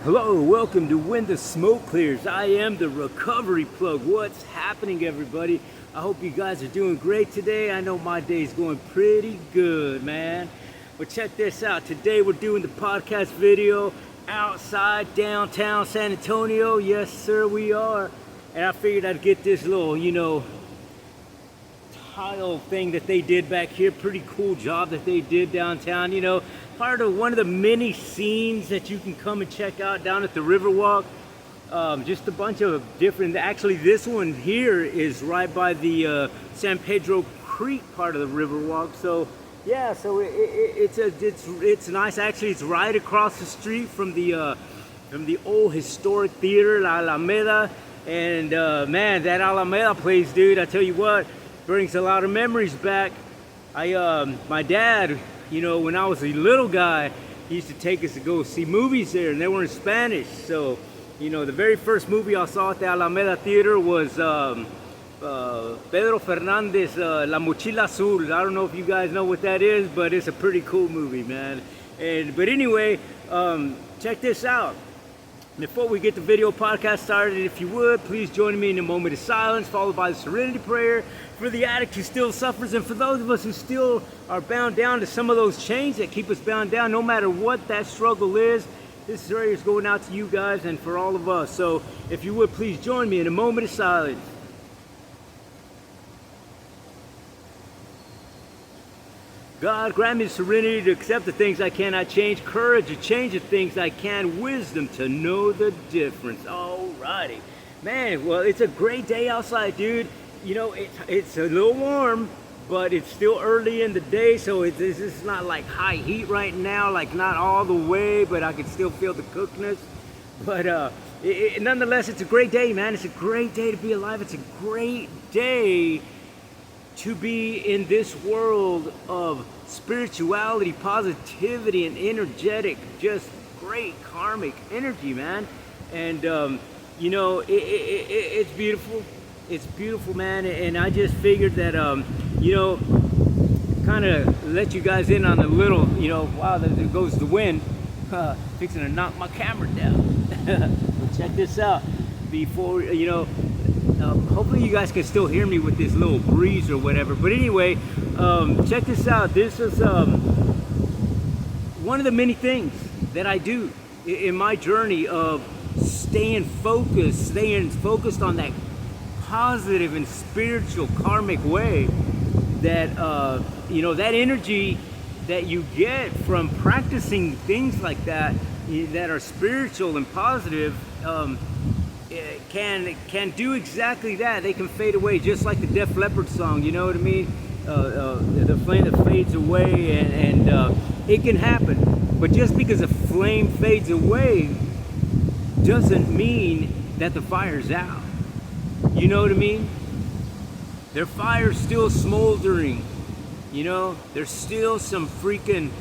Hello, welcome to When the Smoke Clears. I am the Recovery Plug. What's happening, everybody? I hope you guys are doing great today. I know my day's going pretty good, man. But check this out. Today we're doing the podcast video outside downtown San Antonio. Yes, sir, we are. And I figured I'd get this little, tile thing that they did back here. Pretty cool job that they did downtown, part of one of the many scenes that you can come and check out down at the Riverwalk. Just a bunch of different, actually this one here is right by the San Pedro Creek part of the Riverwalk. So yeah, so it's nice. Actually, it's right across the street from the old historic theater, La Alameda. And man, that Alameda place, dude, I tell you what, brings a lot of memories back. My dad, when I was a little guy, he used to take us to go see movies there, and they were in Spanish. So, the very first movie I saw at the Alameda Theater was Pedro Fernandez, La Mochila Azul. I don't know if you guys know what that is, but it's a pretty cool movie, man. But anyway, check this out. Before we get the video podcast started, if you would, please join me in a moment of silence, followed by the Serenity Prayer for the addict who still suffers, and for those of us who still are bound down to some of those chains that keep us bound down, no matter what that struggle is. This prayer is going out to you guys and for all of us. So if you would, please join me in a moment of silence. God, grant me serenity to accept the things I cannot change, courage to change the things I can, wisdom to know the difference. Alrighty. Man, well, it's a great day outside, dude. It's a little warm, but it's still early in the day, so it's not like high heat right now, like not all the way, but I can still feel the cookedness. But nonetheless, it's a great day, man. It's a great day to be alive. It's a great day to be in this world of spirituality, positivity, and energetic, just great karmic energy, man. And it's beautiful. It's beautiful, man. And I just figured that kind of let you guys in on a little, wow, there goes the wind, fixing to knock my camera down. But check this out. Before hopefully you guys can still hear me with this little breeze or whatever. But anyway, check this out. This is one of the many things that I do in my journey of staying focused on that positive and spiritual karmic way, that that energy that you get from practicing things like that are spiritual and positive, can do exactly that. They can fade away, just like the Def Leppard song, you know what I mean? The flame that fades away, and it can happen. But just because a flame fades away doesn't mean that the fire's out. You know what I mean? Their fire's still smoldering. There's still some freaking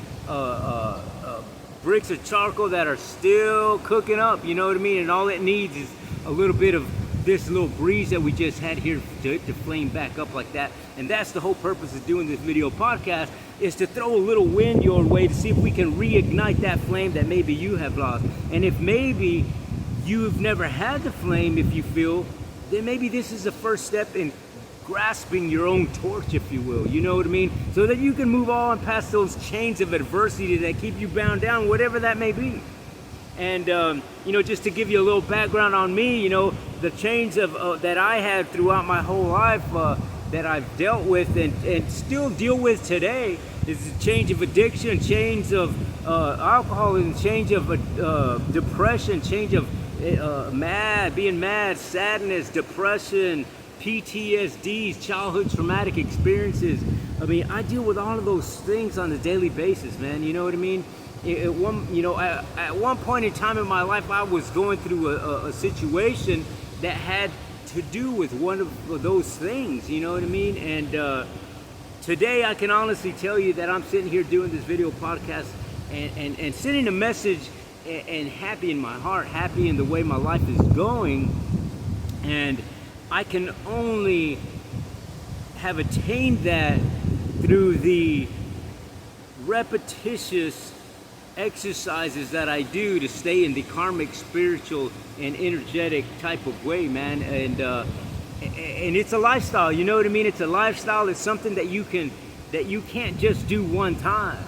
bricks of charcoal that are still cooking up, you know what I mean? And all it needs is a little bit of this little breeze that we just had here to flame back up like that. And that's the whole purpose of doing this video podcast, is to throw a little wind your way to see if we can reignite that flame that maybe you have lost. And if maybe you've never had the flame, if you feel, then maybe this is the first step in grasping your own torch, if you will, you know what I mean? So that you can move on past those chains of adversity that keep you bound down, whatever that may be. And, just to give you a little background on me, the chains of that I had throughout my whole life that I've dealt with and still deal with today is a change of addiction, change of alcoholism, change of depression, change of being mad, sadness, depression, PTSDs, childhood traumatic experiences. I mean, I deal with all of those things on a daily basis, man. You know what I mean? At one point in time in my life, I was going through a situation that had to do with one of those things. You know what I mean? And today, I can honestly tell you that I'm sitting here doing this video podcast and sending a message and happy in my heart, happy in the way my life is going. And I can only have attained that through the repetitious exercises that I do to stay in the karmic, spiritual, and energetic type of way, man. And it's a lifestyle, you know what I mean? It's a lifestyle. It's something that you can't just do one time.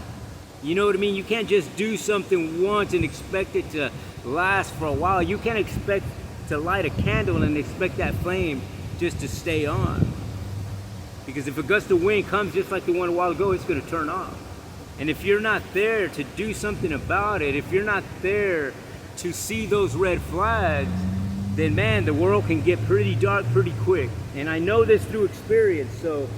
You know what I mean? You can't just do something once and expect it to last for a while. You can't expect to light a candle and expect that flame just to stay on. Because if a gust of wind comes just like the one a while ago, it's going to turn off. And if you're not there to do something about it, if you're not there to see those red flags, then man, the world can get pretty dark pretty quick. And I know this through experience. So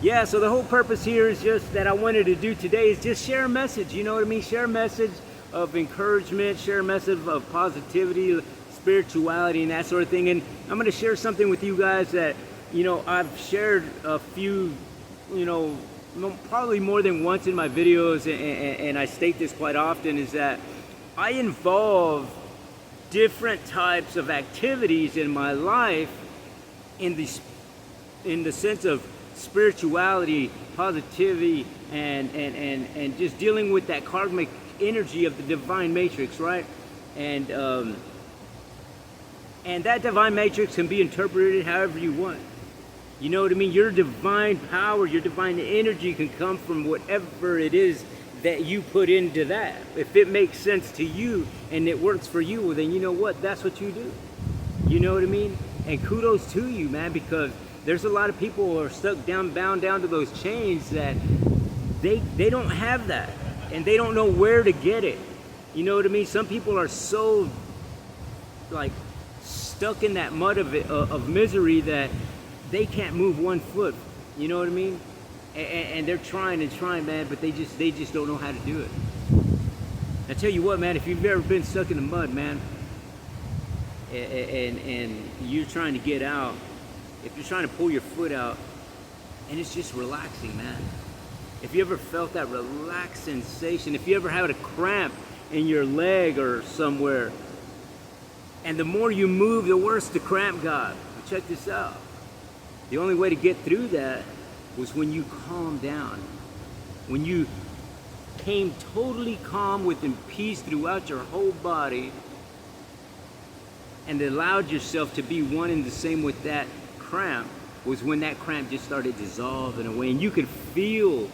yeah, so the whole purpose here is just that I wanted to do today is just share a message, you know what I mean? Share a message of encouragement, share a message of positivity, spirituality, and that sort of thing. And I'm going to share something with you guys that, you know, I've shared a few, you know, probably more than once in my videos, and I state this quite often, is that I involve different types of activities in my life in the sense of spirituality, positivity, and just dealing with that karmic energy of the divine matrix, right? And that divine matrix can be interpreted however you want. You know what I mean? Your divine power, your divine energy can come from whatever it is that you put into that. If it makes sense to you and it works for you, well then you know what? That's what you do. You know what I mean? And kudos to you, man, because there's a lot of people who are stuck down, bound down to those chains that they don't have that. And they don't know where to get it. You know what I mean? Some people are so like stuck in that mud of misery that they can't move one foot. You know what I mean? And they're trying and trying, man, but they just don't know how to do it. I tell you what, man, if you've ever been stuck in the mud, man, and you're trying to get out, if you're trying to pull your foot out, and it's just relaxing, man. If you ever felt that relaxed sensation, if you ever had a cramp in your leg or somewhere, and the more you move, the worse the cramp got. But check this out. The only way to get through that was when you calmed down. When you came totally calm within peace throughout your whole body and allowed yourself to be one and the same with that cramp, was when that cramp just started dissolving away. And you could feel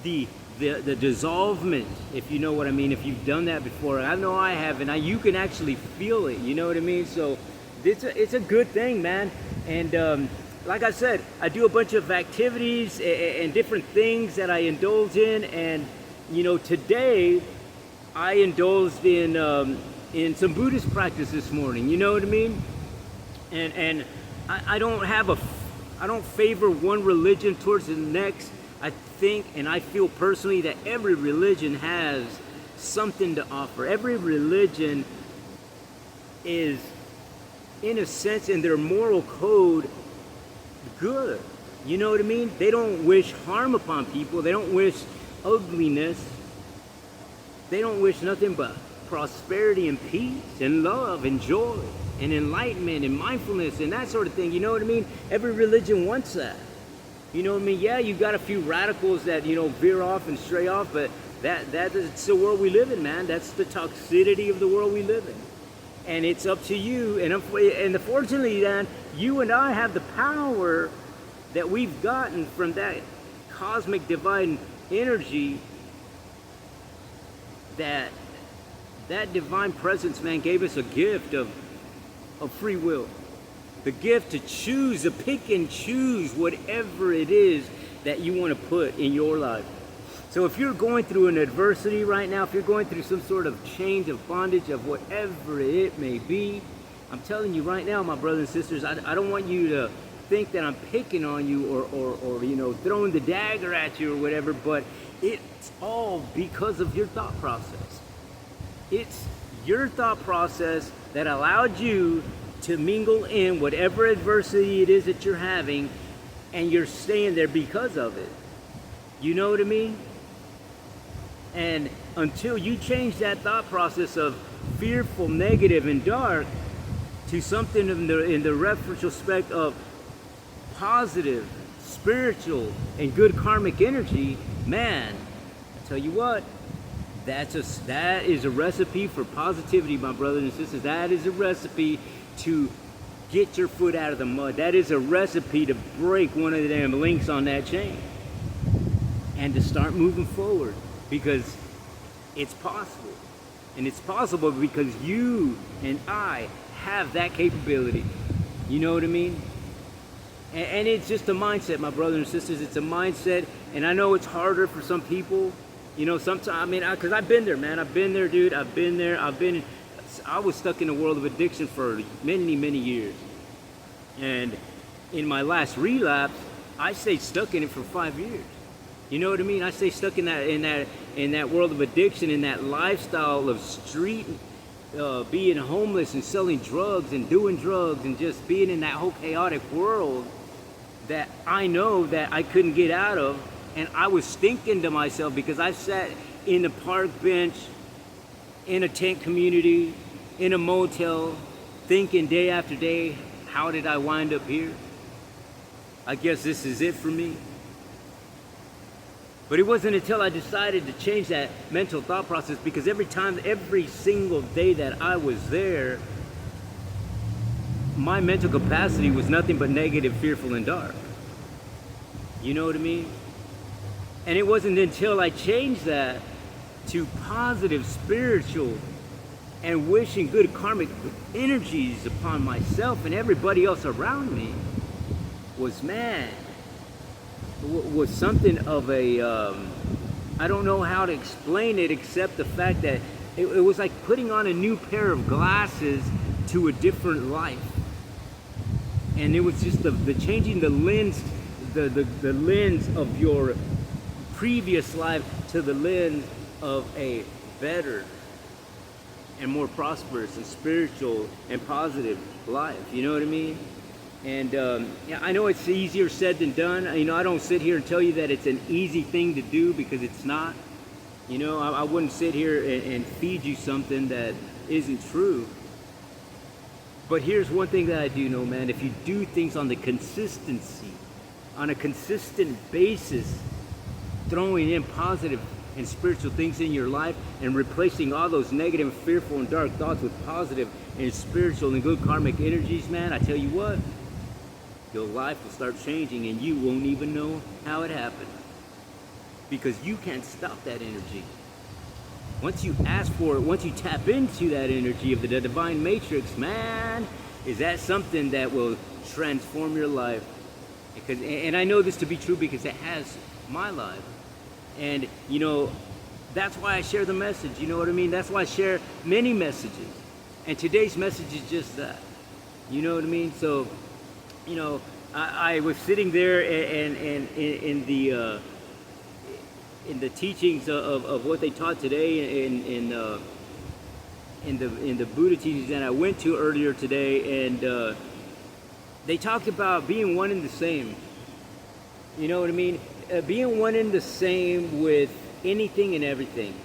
the dissolvement, if you know what I mean, if you've done that before. I know I have, and you can actually feel it, you know what I mean? So it's a good thing, man. And like I said, I do a bunch of activities and different things that I indulge in. And, you know, today I indulged in some Buddhist practice this morning, you know what I mean? And I don't favor one religion towards the next. I think and I feel personally that every religion has something to offer. Every religion is, in a sense, in their moral code, good. You know what I mean? They don't wish harm upon people. They don't wish ugliness. They don't wish nothing but prosperity and peace and love and joy and enlightenment and mindfulness and that sort of thing. You know what I mean? Every religion wants that. You know what I mean? Yeah, you got a few radicals that, you know, veer off and stray off, but that's the world we live in, man. That's the toxicity of the world we live in. And it's up to you. And unfortunately, then, you and I have the power that we've gotten from that cosmic divine energy, that divine presence, man, gave us a gift of free will. The gift to choose, to pick and choose whatever it is that you want to put in your life. So if you're going through an adversity right now, if you're going through some sort of chains of bondage of whatever it may be, I'm telling you right now, my brothers and sisters, I don't want you to think that I'm picking on you or you know, throwing the dagger at you or whatever, but it's all because of your thought process. It's your thought process that allowed you to mingle in whatever adversity it is that you're having, and you're staying there because of it. You know what I mean? And until you change that thought process of fearful, negative, and dark to something in the retrospect of positive, spiritual, and good karmic energy, man, I tell you what, That is a recipe for positivity, my brothers and sisters. That is a recipe to get your foot out of the mud. That is a recipe to break one of them links on that chain and to start moving forward, because it's possible. And it's possible because you and I have that capability. You know what I mean? And it's just a mindset, my brothers and sisters. It's a mindset, and I know it's harder for some people. You know, sometimes, I mean, because I've been there, man. I've been there, dude. I've been there. I was stuck in the world of addiction for many, many years. And in my last relapse, I stayed stuck in it for 5 years. You know what I mean? I stayed stuck in that world of addiction, in that lifestyle of street, being homeless and selling drugs and doing drugs and just being in that whole chaotic world that I know that I couldn't get out of. And I was thinking to myself, because I sat in a park bench, in a tent community, in a motel, thinking day after day, how did I wind up here? I guess this is it for me. But it wasn't until I decided to change that mental thought process, because every single day that I was there, my mental capacity was nothing but negative, fearful, and dark. You know what I mean? And it wasn't until I changed that to positive, spiritual, and wishing good karmic energies upon myself and everybody else around me was something of a, I don't know how to explain it except the fact that it was like putting on a new pair of glasses to a different life. And it was just the changing the lens, the lens of your previous life to the lens of a better and more prosperous and spiritual and positive life. You know what I mean? And yeah, I know it's easier said than done. You know, I don't sit here and tell you that it's an easy thing to do, because it's not. You know, I wouldn't sit here and feed you something that isn't true. But here's one thing that I do know, man. If you do things on a consistent basis, throwing in positive and spiritual things in your life and replacing all those negative, fearful, and dark thoughts with positive and spiritual and good karmic energies, man, I tell you what, your life will start changing and you won't even know how it happened, because you can't stop that energy. Once you ask for it, once you tap into that energy of the divine matrix, man, is that something that will transform your life. And I know this to be true because it has my life. And, you know, that's why I share the message, you know what I mean? That's why I share many messages. And today's message is just that, you know what I mean? So, you know, I was sitting there and in the teachings of what they taught today in the Buddha teachings that I went to earlier today, and they talked about being one and the same. You know what I mean? Being one and the same with anything and everything.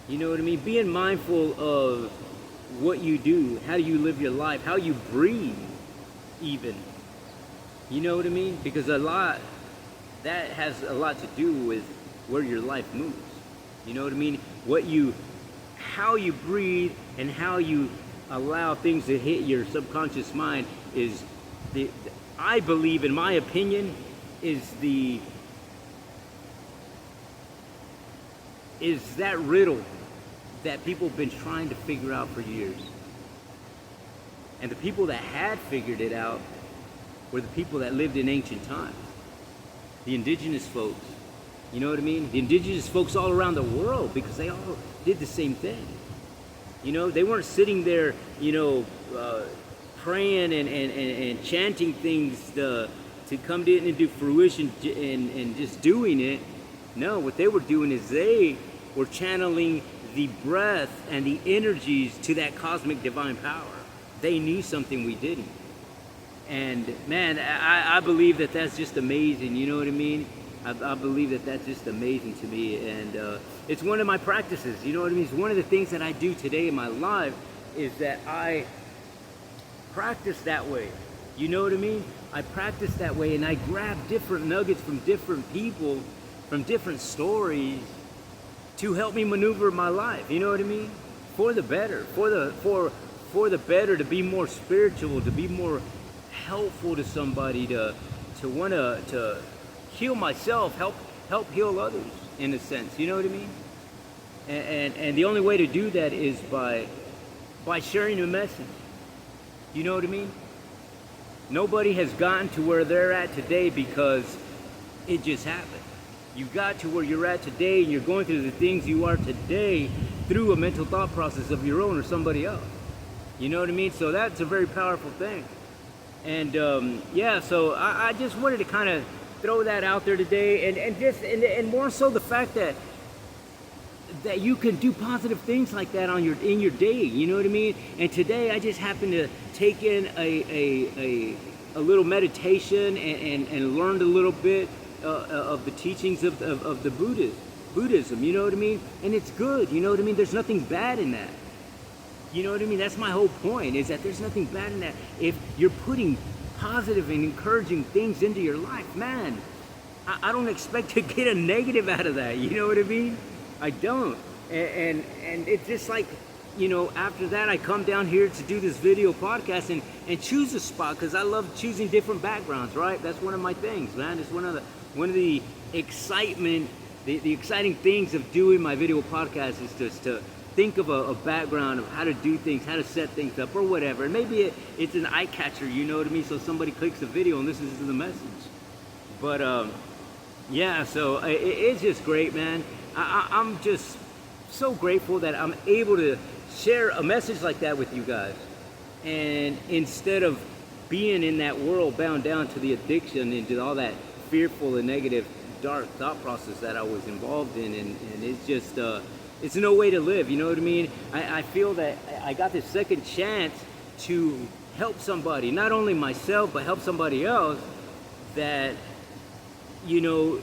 You know what I mean? Being mindful of what you do, how you live your life, how you breathe even. You know what I mean? Because that has a lot to do with where your life moves. You know what I mean? How you breathe and how you allow things to hit your subconscious mind is I believe, in my opinion, is that riddle that people have been trying to figure out for years. And the people that had figured it out were the people that lived in ancient times. The indigenous folks. You know what I mean? The indigenous folks all around the world, because they all did the same thing. You know, they weren't sitting there, you know, praying and chanting things to come into fruition and just doing it. No, what they were doing is they were channeling the breath and the energies to that cosmic divine power. They knew something we didn't. And man, I believe that that's just amazing. You know what I mean? I believe that that's just amazing to me. And it's one of my practices. You know what I mean? It's one of the things that I do today in my life is that I practice that way. You know what I mean? I practice that way, and I grab different nuggets from different people, from different stories, to help me maneuver my life. You know what I mean? For the better, for the better, to be more spiritual, to be more helpful to somebody, to want to heal myself, help heal others in a sense. You know what I mean? And the only way to do that is by sharing a message. You know what I mean? Nobody has gotten to where they're at today because it just happened. You got to where you're at today, and you're going through the things you are today through a mental thought process of your own or somebody else. You know what I mean? So that's a very powerful thing. And yeah, so I just wanted to kind of throw that out there today, and more so the fact that you can do positive things like that in your day. You know what I mean? And today I just happened to take in a little meditation and learned a little bit of the teachings of the Buddhism. You know what I mean? And it's good. You know what I mean? There's nothing bad in that. You know what I mean? That's my whole point, is that there's nothing bad in that. If you're putting positive and encouraging things into your life, man, I don't expect to get a negative out of that. You know what I mean? I don't. And it's just like, you know, after that I come down here to do this video podcast and choose a spot, because I love choosing different backgrounds, right? That's one of my things, man. It's one of the excitement, the exciting things of doing my video podcast is just to think of a background of how to do things, how to set things up, or whatever. And maybe it's an eye catcher, you know what I mean? So somebody clicks the video and listens to the message. But yeah, so it's just great, man. I'm just so grateful that I'm able to share a message like that with you guys. And instead of being in that world bound down to the addiction and to all that fearful and negative, dark thought process that I was involved in, and it's just, it's no way to live, you know what I mean? I feel that I got this second chance to help somebody, not only myself, but help somebody else that, you know,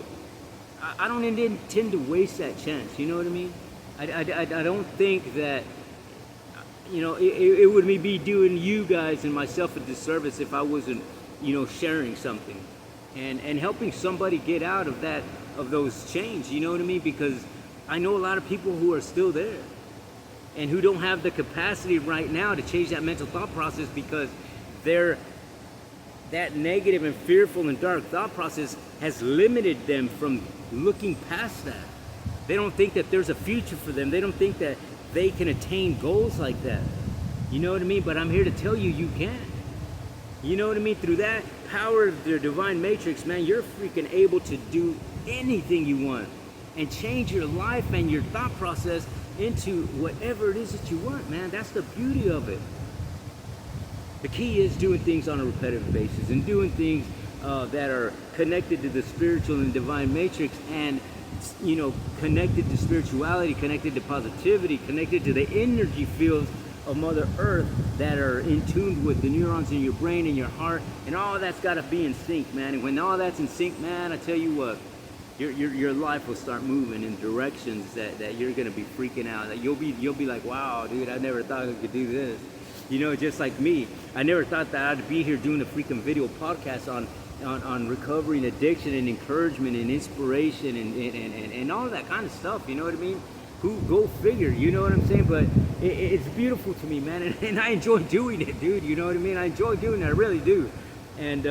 I don't intend to waste that chance, you know what I mean? I don't think that, you know, it would be doing you guys and myself a disservice if I wasn't, you know, sharing something and helping somebody get out of those chains, you know what I mean? Because I know a lot of people who are still there and who don't have the capacity right now to change that mental thought process, because that negative and fearful and dark thought process has limited them from looking past that. They don't think that there's a future for them. They don't think that they can attain goals like that. You know what I mean? But I'm here to tell you, you can. You know what I mean? Through that power of the divine matrix, man, you're freaking able to do anything you want and change your life and your thought process into whatever it is that you want, man. That's the beauty of it. The key is doing things on a repetitive basis and doing things that are connected to the spiritual and divine matrix, and, you know, connected to spirituality, connected to positivity, connected to the energy fields of Mother Earth that are in tune with the neurons in your brain and your heart, and all that's got to be in sync, man. And when all that's in sync, man, I tell you what, your life will start moving in directions that you're gonna be freaking out. That you'll be like, wow, dude, I never thought I could do this. You know, just like me, I never thought that I'd be here doing a freaking video podcast on recovery and addiction and encouragement and inspiration and all that kind of stuff. You know what I mean? Go figure, you know what I'm saying? But it's beautiful to me, man, and I enjoy doing it, dude. You know what I mean? I enjoy doing it, I really do. And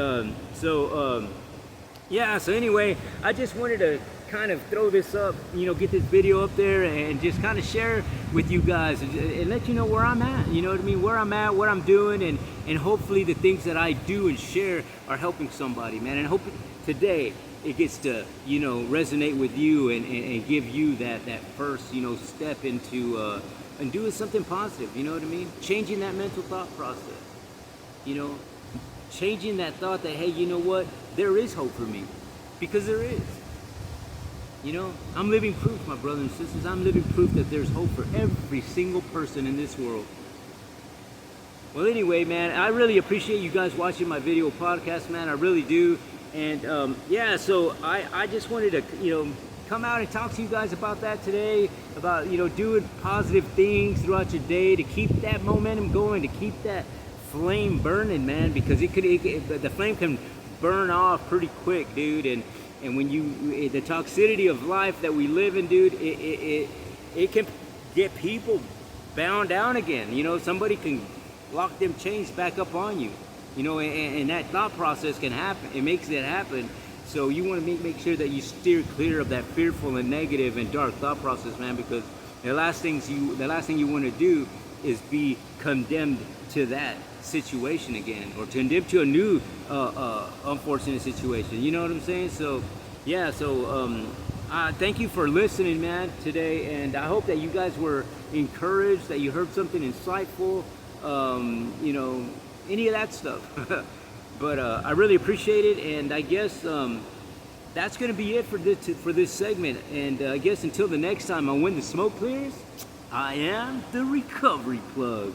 yeah, so anyway, I just wanted to kind of throw this up, you know, get this video up there and just kind of share with you guys and let you know where I'm at, you know what I mean? Where I'm at, what I'm doing, and hopefully the things that I do and share are helping somebody, man. And I hope today it gets to, you know, resonate with you and give you that first, you know, step into and doing something positive, you know what I mean? Changing that mental thought process, you know, changing that thought that, hey, you know what, there is hope for me, because there is. You know, I'm living proof, my brothers and sisters. I'm living proof that there's hope for every single person in this world. Well, anyway, man, I really appreciate you guys watching my video podcast, man. I really do. And yeah, so I just wanted to, you know, come out and talk to you guys about that today, about, you know, doing positive things throughout your day to keep that momentum going, to keep that flame burning, man, because the flame can burn off pretty quick, dude. And when the toxicity of life that we live in, dude, it can get people bound down again. You know, somebody can lock them chains back up on you. You know, and that thought process can happen. It makes it happen. So you want to make sure that you steer clear of that fearful and negative and dark thought process, man, because the last thing you want to do is be condemned to that situation again, or condemned to a new unfortunate situation. You know what I'm saying? So yeah, so thank you for listening, man, today, and I hope that you guys were encouraged, that you heard something insightful, you know, any of that stuff. But I really appreciate it, and I guess that's going to be it for this segment. And I guess until the next time on When the Smoke Clears, I am the Recovery Plug.